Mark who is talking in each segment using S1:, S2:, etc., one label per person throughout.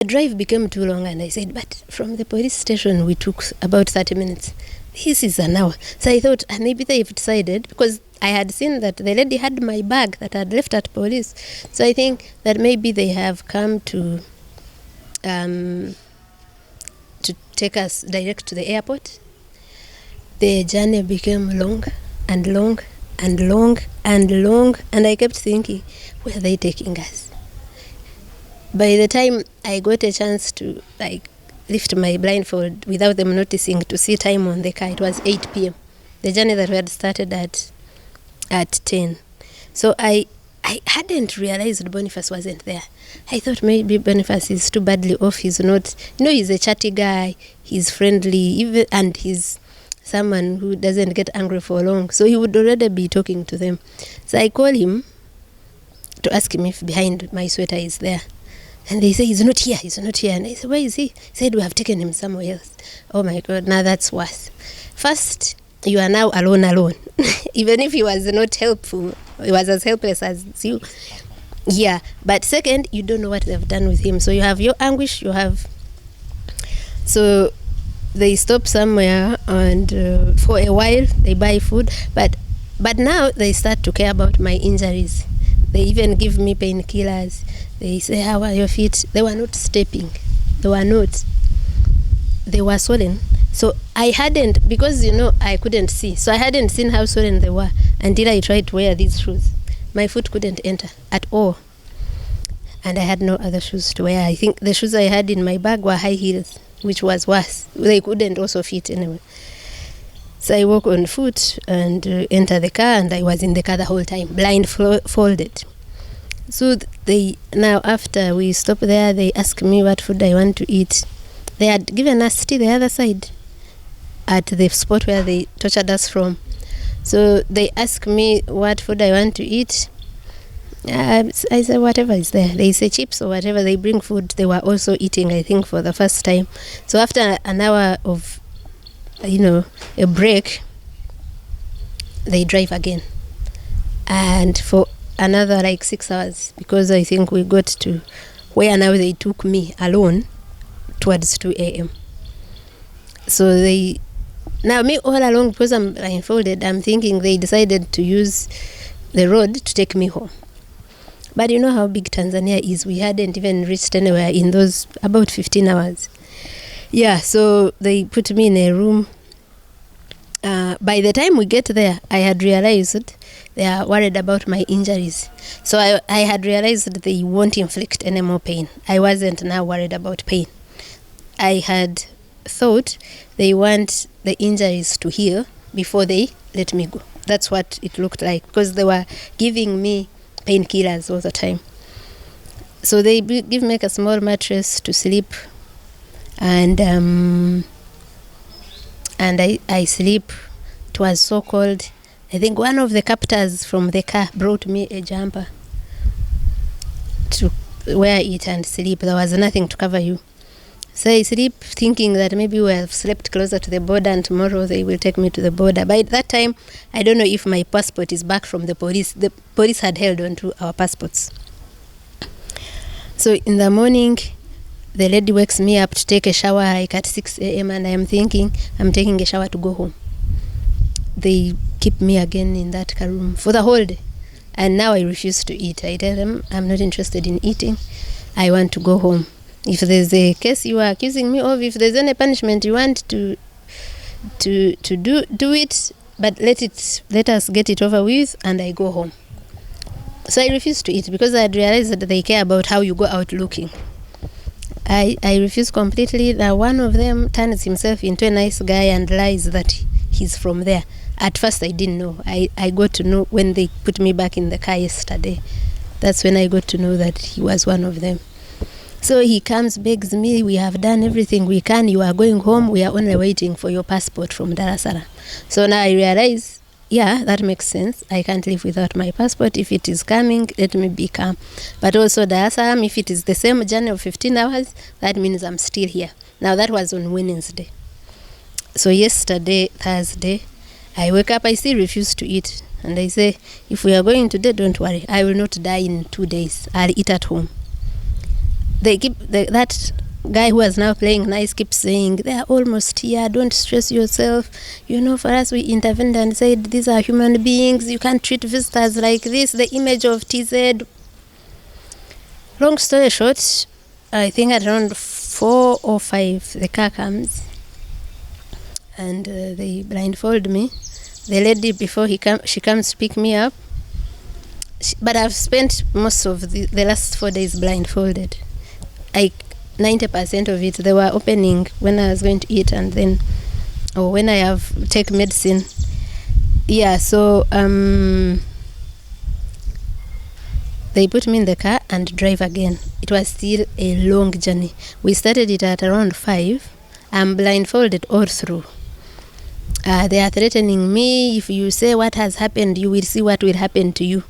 S1: The drive became too long, and I said, but from the police station we took about 30 minutes. This is an hour. So I thought maybe they've decided, because I had seen that the lady had my bag that I'd left at police. So I think that maybe they have come to take us direct to the airport. The journey became long and long and long and long, and I kept thinking, where are they taking us? By the time I got a chance to lift my blindfold without them noticing to see time on the car, it was 8 p.m. The journey that we had started at 10. So I hadn't realized Boniface wasn't there. I thought maybe Boniface is too badly off. He's not, he's a chatty guy, he's friendly, and he's someone who doesn't get angry for long. So he would already be talking to them. So I called him to ask him if behind my sweater is there. And they say, he's not here. And I said, where is he? He said, we have taken him somewhere else. Oh my God, now that's worse. First, you are now alone. Even if he was not helpful, he was as helpless as you. Yeah, but second, you don't know what they've done with him. So you have your anguish, So they stop somewhere, and for a while, they buy food. But now they start to care about my injuries. They even give me painkillers. They say, how are your feet? They were not stepping. They were swollen. So I hadn't, because I couldn't see. So I hadn't seen how swollen they were until I tried to wear these shoes. My foot couldn't enter at all. And I had no other shoes to wear. I think the shoes I had in my bag were high heels, which was worse. They couldn't also fit anyway. So I walk on foot and enter the car, and I was in the car the whole time, blindfolded. So now after we stop there, they ask me what food I want to eat. They had given us tea the other side at the spot where they tortured us from. So they ask me what food I want to eat. I say whatever is there. They say chips or whatever. They bring food. They were also eating, I think, for the first time. So after an hour of, a break, they drive again. And for another 6 hours, because I think we got to where now they took me alone towards 2 a.m. So now me all along, because I'm blindfolded, I'm thinking they decided to use the road to take me home. But you know how big Tanzania is. We hadn't even reached anywhere in those about 15 hours. Yeah, so they put me in a room. By the time we get there, I had realized they are worried about my injuries. So I had realized that they won't inflict any more pain. I wasn't now worried about pain. I had thought they want the injuries to heal before they let me go. That's what it looked like, because they were giving me painkillers all the time. So they give me a small mattress to sleep, and I sleep. It was so cold. I think one of the captors from the car brought me a jumper to wear it and sleep. There was nothing to cover you. So I sleep thinking that maybe we have slept closer to the border and tomorrow they will take me to the border. By that time, I don't know if my passport is back from the police. The police had held on to our passports. So in the morning, the lady wakes me up to take a shower at 6 a.m. and I am thinking I'm taking a shower to go home. They keep me again in that car room for the whole day. And now I refuse to eat. I tell them I'm not interested in eating. I want to go home. If there's a case you are accusing me of, if there's any punishment you want to do it, but let us get it over with, and I go home. So I refuse to eat because I had realized that they care about how you go out looking. I refuse completely. Now one of them turns himself into a nice guy and lies that he's from there. At first I didn't know. I got to know when they put me back in the car yesterday. That's when I got to know that he was one of them. So he comes, begs me, we have done everything we can, you are going home, we are only waiting for your passport from Dar es Salaam. So now I realize, yeah, that makes sense. I can't live without my passport. If it is coming, let me be calm. But also Dar es Salaam, if it is the same journey of 15 hours, that means I'm still here. Now that was on Wednesday. So yesterday, Thursday, I wake up, I still refuse to eat. And I say, if we are going today, don't worry, I will not die in 2 days. I'll eat at home. they keep that guy who was now playing nice keeps saying, they are almost here, don't stress yourself. For us, we intervened and said, these are human beings, you can't treat visitors like this, the image of TZ. Long story short, I think at around 4 or 5 the car comes and they blindfold me. The lady, before she comes to pick me up, but I've spent most of the last 4 days blindfolded. 90% of it, they were opening when I was going to eat and then, or when I have take medicine. Yeah, so they put me in the car and drive again. It was still a long journey. We started it at around 5. I'm blindfolded all through. They are threatening me. If you say what has happened, you will see what will happen to you.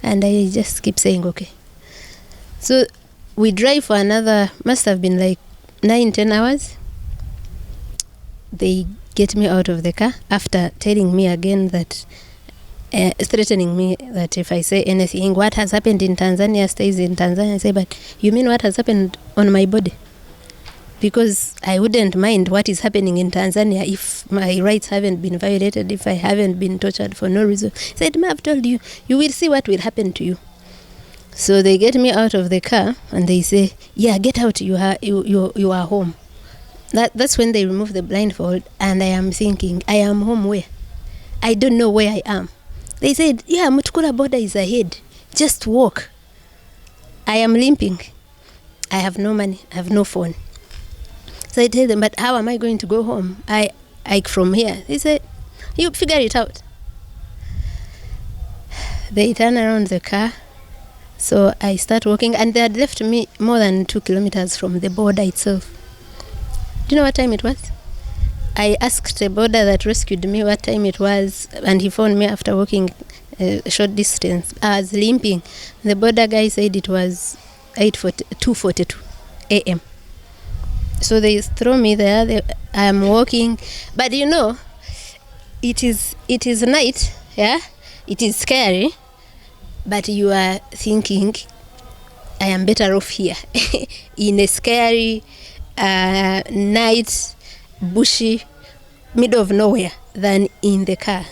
S1: And I just keep saying, okay. So we drive for another, must have been like 9-10 hours. They get me out of the car after telling me again that, threatening me that if I say anything, what has happened in Tanzania stays in Tanzania. I say, but you mean what has happened on my body? Because I wouldn't mind what is happening in Tanzania if my rights haven't been violated, if I haven't been tortured for no reason. I said, I've told you, you will see what will happen to you. So they get me out of the car and they say, yeah, get out, you are home. That's when they remove the blindfold, and I am thinking, I am home where? I don't know where I am. They said, yeah, Mutukula border is ahead. Just walk. I am limping. I have no money. I have no phone. So I tell them, but how am I going to go home? I from here. They said, you figure it out. They turn around the car. So I start walking, and they had left me more than 2 kilometers from the border itself. Do you know what time it was? I asked the border that rescued me what time it was, and he found me after walking a short distance. I was limping. The border guy said it was 2:42 a.m. So they throw me there. I am walking, but it is night. Yeah, it is scary. But you are thinking, I am better off here in a scary night, bushy, middle of nowhere than in the car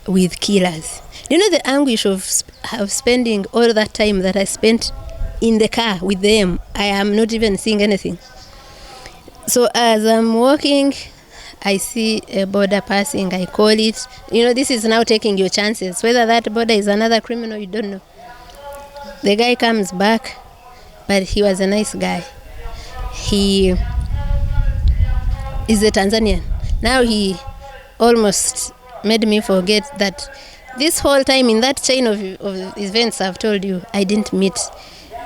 S1: with killers. The anguish of spending all that time that I spent in the car with them. I am not even seeing anything. So as I'm walking, I see a border passing, I call it. This is now taking your chances. Whether that border is another criminal, you don't know. The guy comes back, but he was a nice guy. He is a Tanzanian. Now he almost made me forget that this whole time in that chain of events I've told you, I didn't meet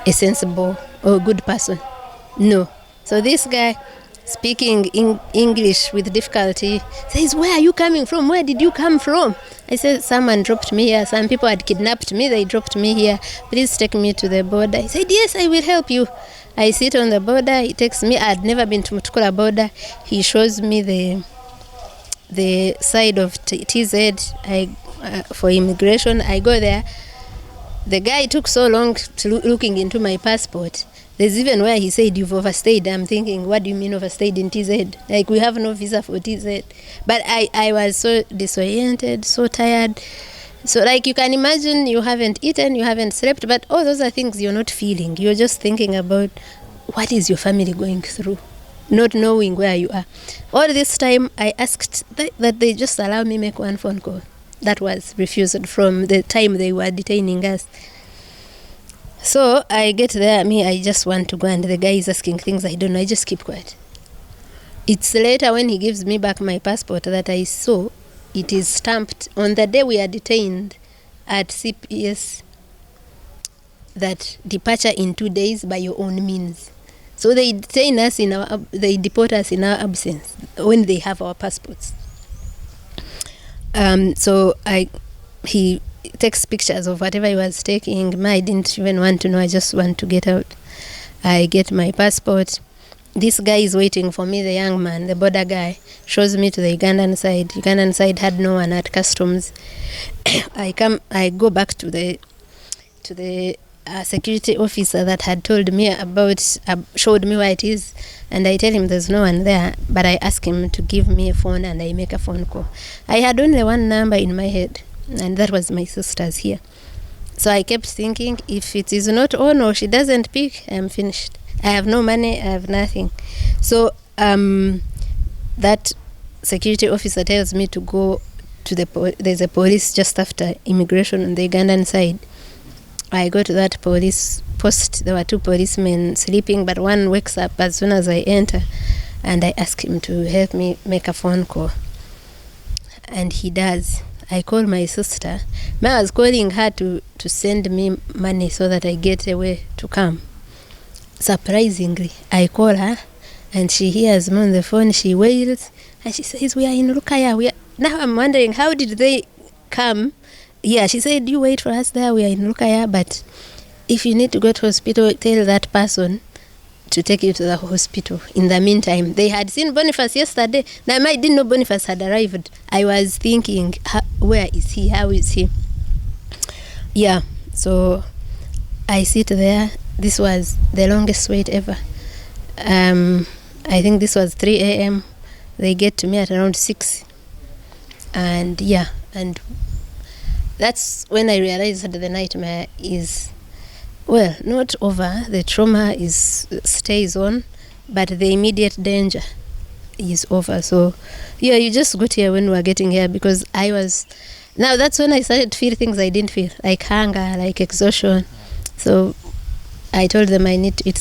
S1: a sensible or good person. No. So this guy, speaking English with difficulty, says, where are you coming from? Where did you come from? I said, someone dropped me here. Some people had kidnapped me. They dropped me here. Please take me to the border. He said, yes, I will help you. I sit on the border. He takes me. I had never been to Mutukula border. He shows me the side of TZ for immigration. I go there. The guy took so long looking into my passport. There's even where he said, you've overstayed. I'm thinking, what do you mean overstayed in TZ? Like, we have no visa for TZ. But I was so disoriented, so tired. So, like, you can imagine, you haven't eaten, you haven't slept, but all those are things you're not feeling. You're just thinking about what is your family going through, not knowing where you are. All this time, I asked that they just allow me make one phone call. That was refused from the time they were detaining us. So I get there, I just want to go, and the guy is asking things I don't know. I just keep quiet. It's later when he gives me back my passport that I saw it is stamped on the day we are detained at CPS that departure in 2 days by your own means. So they detain us they deport us in our absence when they have our passports. So he takes pictures of whatever he was taking. I didn't even want to know. I just want to get out. I get my passport. This guy is waiting for me, the young man, the border guy, shows me to the Ugandan side. Ugandan side had no one at customs. I go back to the a security officer that had told me about, showed me where it is, and I tell him there's no one there, but I ask him to give me a phone, and I make a phone call. I had only one number in my head, and that was my sister's here. So I kept thinking, if it is not on or she doesn't pick, I'm finished. I have no money, I have nothing. So that security officer tells me to go to there's a police just after immigration on the Ugandan side. I go to that police post. There were 2 policemen sleeping, but one wakes up as soon as I enter, and I ask him to help me make a phone call. And he does. I call my sister. I was calling her to send me money so that I get away to come. Surprisingly, I call her, and she hears me on the phone. She wails, and she says, "We are in Lukaya." Now I'm wondering, how did they come? Yeah, she said, "You wait for us there. We are in Lukaya, but if you need to go to hospital, tell that person to take you to the hospital." In the meantime, they had seen Boniface yesterday. Now I didn't know Boniface had arrived. I was thinking, where is he? How is he? Yeah, so I sit there. This was the longest wait ever. I think this was 3 a.m. They get to me at around 6. And yeah, and that's when I realized that the nightmare is, well, not over. The trauma stays on, but the immediate danger is over. So yeah, you just got here when we were getting here, because now that's when I started to feel things I didn't feel, like hunger, like exhaustion. So I told them I need to eat